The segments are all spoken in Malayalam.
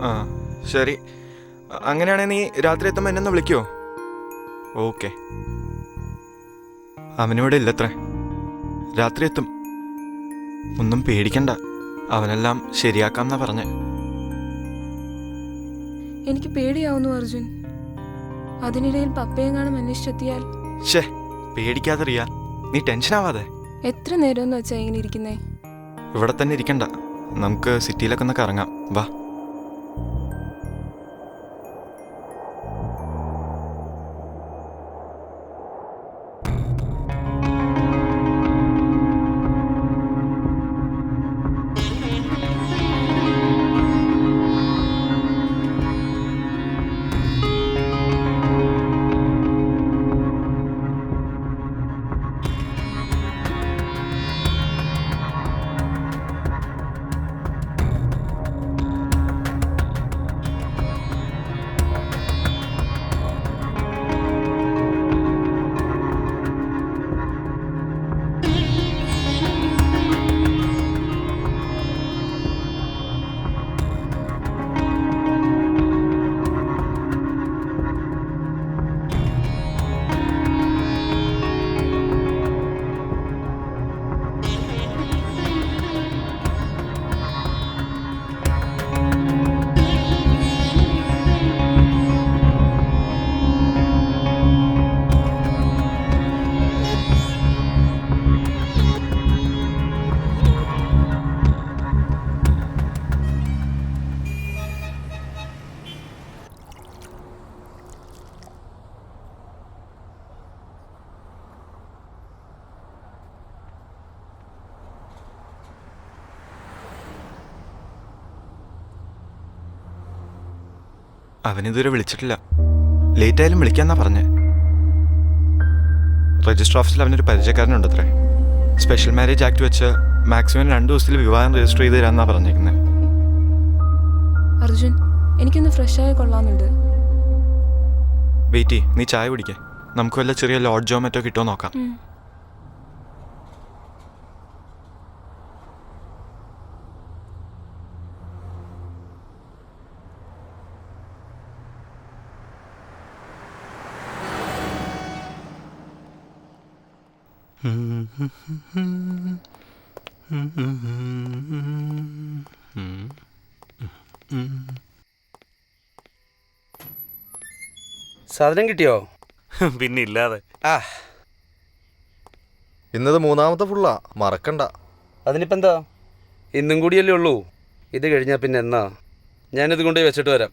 ആ ശരി, അങ്ങനെയാണെങ്കിൽ നീ രാത്രി എത്തുമ്പോൾ എന്നെ ഒന്ന് വിളിക്കുമോ? ഓക്കെ. അവനിവിടെ ഇല്ലത്രേ, രാത്രി എത്തും. ഒന്നും പേടിക്കണ്ട, അവനെല്ലാം ശരിയാക്കാമെന്നാ പറഞ്ഞേ. എനിക്ക് പേടിയാവുന്നു അർജുൻ. അതിനിടയിൽ പപ്പയും കാണും അന്വേഷിച്ചെത്തിയാൽ. ഷേ, പേടിക്കാതെ റിയ, നീ ടെൻഷൻ ആവാതെ. എത്ര നേരം എന്ന് വെച്ചാ ഇങ്ങനെ ഇരിക്കുന്നേ? ഇവിടെ തന്നെ ഇരിക്കണ്ട, നമുക്ക് സിറ്റിയിലൊക്കെ ഒന്ന് കറങ്ങാം, വാ. അവനിതുവരെ വിളിച്ചിട്ടില്ല, ലേറ്റ് ആയാലും വിളിക്കാന്നാ പറഞ്ഞേ. രജിസ്റ്റർ ഓഫീസിൽ അവനൊരു പരിചയക്കാരനുണ്ടത്രേ. സ്പെഷ്യൽ മാരേജ് ആക്ട് വെച്ച് മാക്സിമം 2 ദിവസത്തിൽ വിവാഹം രജിസ്റ്റർ ചെയ്ത് തരാമെന്നാ പറഞ്ഞേക്കുന്നത്. അർജുൻ, എനിക്കൊന്ന് ഫ്രഷ് ആയി കൊള്ളാമെന്നുണ്ട്. വെയിറ്റ്, നീ ചായ കുടിക്കേ, നമുക്ക് വല്ല ചെറിയ ലോഡ്ജോ മറ്റോ കിട്ടുമോ നോക്കാം. സാധനം കിട്ടിയോ? പിന്നെ ഇല്ലാതെ. ഇന്നത് 3ാമത്തെ ഫുള്ളാ, മറക്കണ്ട. അതിനിപ്പോൾ എന്താ, ഇന്നും കൂടിയല്ലേ ഉള്ളൂ. ഇത് കഴിഞ്ഞാൽ പിന്നെ എന്നാ? ഞാനിത് കൊണ്ടുപോയി വെച്ചിട്ട് വരാം.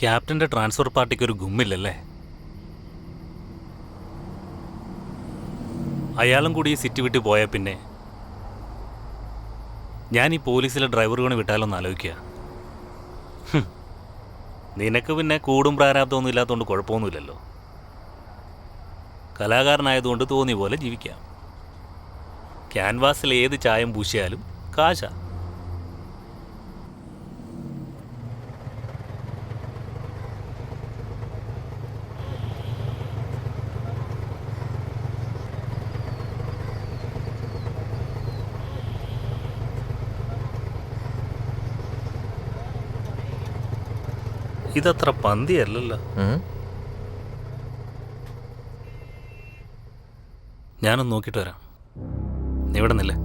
ക്യാപ്റ്റൻ്റെ ട്രാൻസ്ഫർ പാർട്ടിക്ക് ഒരു ഗുമ്മില്ലല്ലേ? അയാളും കൂടി ഈ സിറ്റി വിട്ട് പോയാൽ പിന്നെ ഞാൻ ഈ പോലീസിലെ ഡ്രൈവറുകളെ വിട്ടാലൊന്ന് ആലോചിക്കുക. നിനക്ക് പിന്നെ കൂടും പ്രാരാബ്ദമൊന്നും ഇല്ലാത്തതുകൊണ്ട് കുഴപ്പമൊന്നുമില്ലല്ലോ. കലാകാരനായതുകൊണ്ട് തോന്നിയ പോലെ ജീവിക്കാം. ക്യാൻവാസിൽ ഏത് ചായം പൂശിയാലും കാശ. ഇതത്ര പന്തിയല്ലല്ലോ. ഞാനൊന്ന് നോക്കിയിട്ട് വരാം, നീ ഇവിടെ നില്ലേ.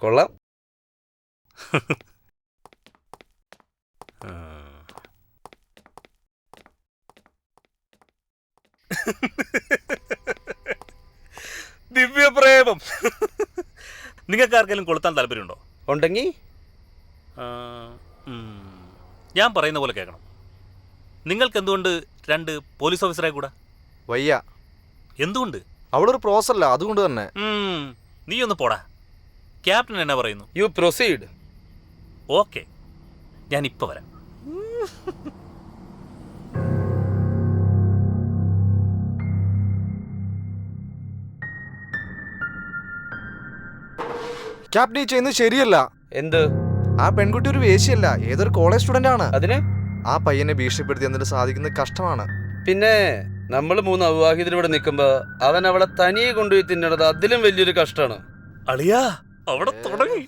കൊള്ളാം. ദിവ്യപ്രേമം. നിങ്ങൾക്ക് ആർക്കെങ്കിലും കൊളുത്താൻ താല്പര്യമുണ്ടോ? ഉണ്ടെങ്കിൽ ഞാൻ പറയുന്ന പോലെ കേൾക്കണം. നിങ്ങൾക്ക് എന്തുകൊണ്ട് 2 പോലീസ് ഓഫീസറെ കൂടാ? വയ്യ. എന്തുകൊണ്ട്? അവളൊരു പ്രോസല്ല, അതുകൊണ്ട് തന്നെ. നീ ഒന്ന് പോടാ. ക്യാപ്റ്റൻ എന്നാ പറയുന്നു? You proceed. ഓക്കെ, ഞാൻ ഇപ്പൊ വരാം. ക്യാപ്റ്റൻ ഈ ചെയ്യുന്നത് ശരിയല്ല. എന്ത്? ആ പെൺകുട്ടി ഒരു വേശിയല്ല, ഏതൊരു കോളേജ് സ്റ്റുഡന്റ് ആണ്. അതിന് ആ പയ്യനെ ഭീഷണിപ്പെടുത്തി എന്നിട്ട് സാധിക്കുന്നത് കഷ്ടമാണ്. പിന്നെ നമ്മൾ 3 അവിവാഹിതരിവിടെ നിൽക്കുമ്പോ അവൻ അവളെ തനിയെ കൊണ്ടുപോയി തിന്നണത് അതിലും വലിയൊരു കഷ്ടമാണ്. അളിയാ, അവിടെ തുടങ്ങി.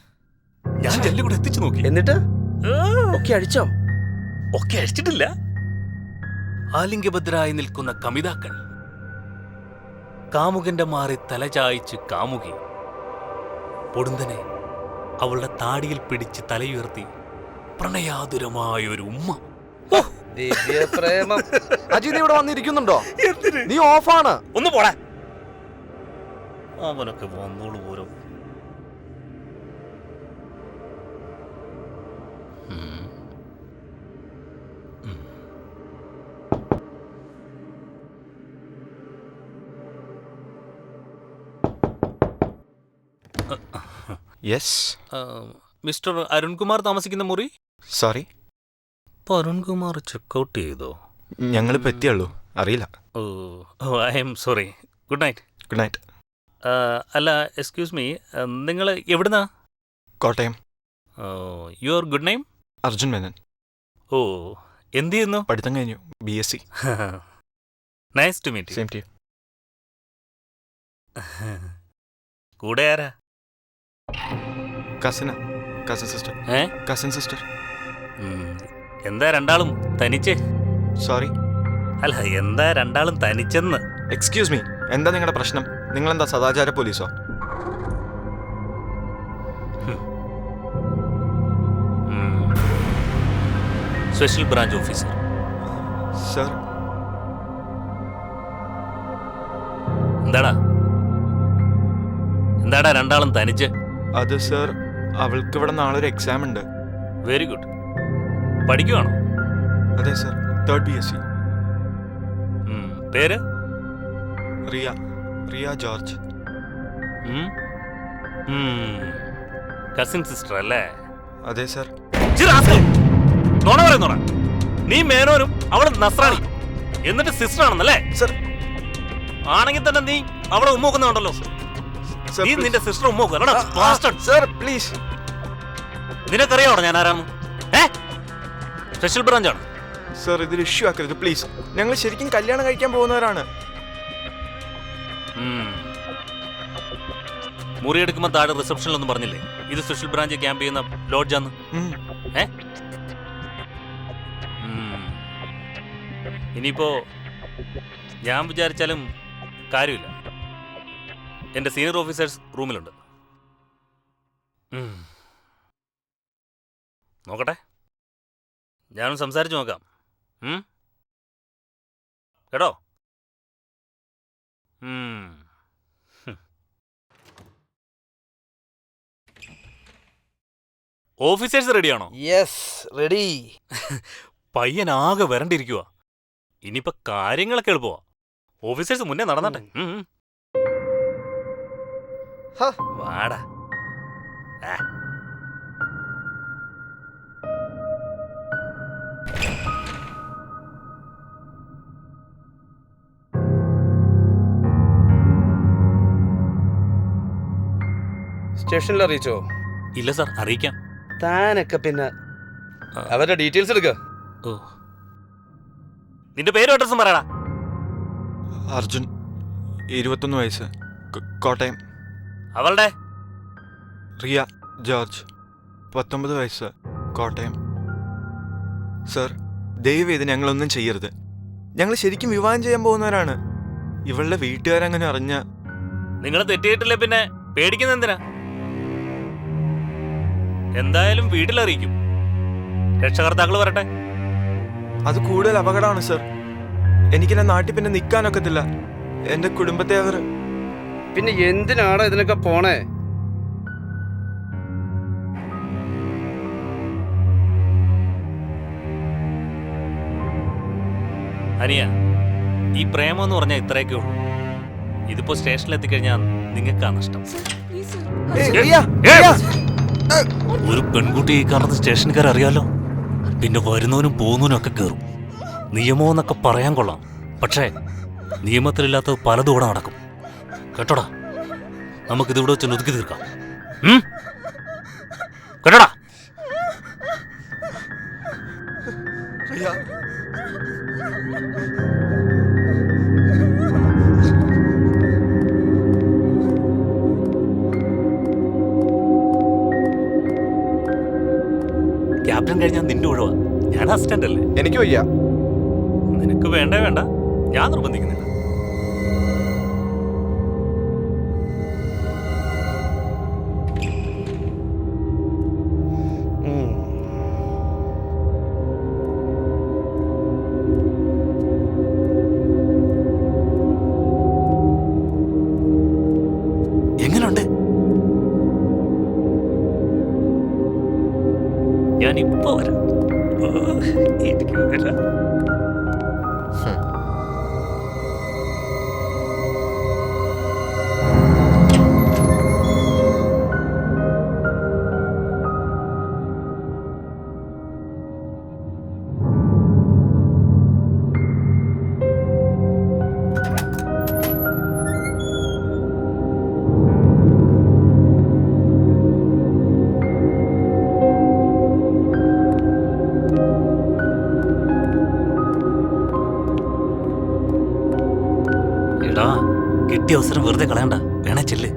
ഞാൻ ജെല്ലി കൂടെ എത്തിച്ചു നോക്കി. എന്നിട്ട് ഒക്കെ അടിച്ചോ? ഒക്കെ അഴിച്ചിട്ടില്ല. ആലിംഗഭദ്രായി നിൽക്കുന്ന കമിതാക്കൾ, കാമുകന്റെ മാറി തലചായിച്ച് കാമുകി, പൊടുന്തനെ അവളുടെ താടിയിൽ പിടിച്ച് തലയുയർത്തി പ്രണയാതുരമായൊരു ഉമ്മ. ദിവ്യപ്രേമം. അജിത് ഇവിടെ വന്നിരിക്കുന്നുണ്ടോ? നീ ഓഫാണ്. ഒന്ന് പോടാ. അവനൊക്കെ വന്നോളൂ പോരോ. യെസ്. മിസ്റ്റർ അരുൺകുമാർ താമസിക്കുന്ന മുറി? സോറി, ഇപ്പൊ അരുൺകുമാർ ചെക്കൗട്ട് ചെയ്തോ? ഞങ്ങളിപ്പോൾ എത്തിയുള്ളൂ, അറിയില്ല. I'm sorry. Good night. Good night. അല്ല, എക്സ്ക്യൂസ് മീ, നിങ്ങൾ എവിടുന്നാ? Kottayam. Your good name? Arjun Menon. ഓ, എന്ത് ചെയ്യുന്നു? പഠിത്തം കഴിഞ്ഞു, BSc. Nice to meet. Same to you. കൂടെ ആരാ? Cousin sister. Cousin sister. എന്താ രണ്ടാളും തനിച്ച്? സോറി. അല്ല, എന്താ രണ്ടാളും തനിച്ചെന്ന്? എക്സ്ക്യൂസ് മീ, എന്താ നിങ്ങളുടെ പ്രശ്നം? നിങ്ങളെന്താ സദാചാര പോലീസോ? Special branch officer. സർ. എന്താടാ രണ്ടാളും തനിച്ച്? അത് സർ, അവൾക്ക് ഇവിടെ നാളെ ഒരു എക്സാം ഉണ്ട്. Very good. പഠിക്കുവാണോ? അതെ സർ, 3rd BSc. പേര്? റിയ ജോർജ്. കസിൻ സിസ്റ്റർ അല്ലേ? അതെ സർ. നോണ പറയുന്നോണ. നീ മേനോനും അവള് നസ്രാണി, എന്നിട്ട് സിസ്റ്റർ ആണെന്നല്ലേ? സർ. ആണെങ്കിൽ തന്നെ നീ അവളെ ഉമ്മോക്കുന്നുണ്ടല്ലോ. നീ നിന്റെ സിസ്റ്റർ ഉമ്മോക്ക്. Sir please. നിനക്കറിയാവോ ഞാൻ ആരാണ്? സ്പെഷ്യൽ ബ്രാഞ്ചാണ്. സർ, ഇതിൽ ഇഷ്യൂ ആക്കരുത് പ്ലീസ്. ഞങ്ങൾ ശരിക്കും കല്യാണം കഴിക്കാൻ പോകുന്നവരാണ്. മുറിയെടുക്കുമ്പോൾ താഴെ റിസപ്ഷനിലൊന്നും പറഞ്ഞില്ലേ ഇത് സ്പെഷ്യൽ ബ്രാഞ്ച് ക്യാമ്പ് ചെയ്യുന്ന ലോഡ്ജാന്ന്? ഇനിയിപ്പോ ഞാൻ വിചാരിച്ചാലും കാര്യമില്ല. എൻ്റെ സീനിയർ ഓഫീസേഴ്സ് റൂമിലുണ്ട്. നോക്കട്ടെ, ഞാനും സംസാരിച്ചു നോക്കാം. കേട്ടോ? ഓഫീസേഴ്സ് റെഡിയാണോ? Yes, ready. പയ്യനാകെ വരണ്ടിരിക്കുക. ഇനിയിപ്പോ കാര്യങ്ങളൊക്കെ എളുപ്പമാ. ഓഫീസേഴ്സ് മുന്നേ നടന്നട്ടെ. വാടാ. സ്റ്റേഷനിൽ അറിയിച്ചോ? ഇല്ല സാർ, അറിയിക്കാം. താനൊക്കെ പിന്നെ അവരുടെ ഡീറ്റെയിൽസ് എടുക്ക. ഓ, നിന്റെ പേരും അഡ്രസ്സും പറയടാ. അർജുൻ, 21 വയസ്സ്, കോട്ടയം. അവളുടെ? റിയ ജോർജ്, 19 വയസ്സ്, കോട്ടയം. സർ, ദയവേത് ഞങ്ങളൊന്നും ചെയ്യരുത്. ഞങ്ങൾ ശരിക്കും വിവാഹം ചെയ്യാൻ പോകുന്നവരാണ്. ഇവളുടെ വീട്ടുകാരങ്ങനെ അറിഞ്ഞ... നിങ്ങൾ തെറ്റിയിട്ടില്ലേ പിന്നെ പേടിക്കുന്ന എന്തിനാ? എന്തായാലും വീട്ടിലറിയിക്കും. രക്ഷകർത്താക്കൾ വരട്ടെ. അത് കൂടുതൽ അപകടമാണ് സർ. എനിക്കെന്നെ നാട്ടിൽ പിന്നെ നിൽക്കാനൊക്കത്തില്ല. എന്റെ കുടുംബത്തെ അവർ... പിന്നെ എന്തിനാണ് ഇതിനൊക്കെ പോണേ? അനിയ, ഈ പ്രേമം എന്ന് പറഞ്ഞാൽ ഇത്രയൊക്കെ ഉള്ളൂ. ഇതിപ്പോ സ്റ്റേഷനിൽ എത്തിക്കഴിഞ്ഞാൽ നിങ്ങൾക്കാ നഷ്ടം. Sir please sir. ഒരു പെൺകുട്ടി ഈ കാണുന്ന സ്റ്റേഷൻകാർ അറിയാലോ. പിന്നെ വരുന്നവനും പോകുന്നവനും ഒക്കെ കയറും. നിയമം എന്നൊക്കെ പറയാൻ കൊള്ളാം, പക്ഷേ നിയമത്തിലില്ലാത്തത് പലതും ഇവിടെ നടക്കും. കേട്ടോടാ, നമുക്കിതിവിടെ വെച്ച് ഒതുക്കി തീർക്കാം. കേട്ടോടാ. ക്യാപ്റ്റൻ കഴിഞ്ഞാൽ നിന്റെ ഒഴിവാ. ഞാൻ അസിസ്റ്റന്റ് അല്ലേ. എനിക്ക് വയ്യ. നിനക്ക് വേണ്ടേ വേണ്ട, ഞാൻ നിർബന്ധിക്കുന്നില്ല. എങ്ങനുണ്ട്? ഞാനിപ്പോ വരാം. എനിക്ക് വരാം. എടാ, കിട്ടിയ അവസരം വെറുതെ കളയണ്ട. വേണേ ചെല്ല്.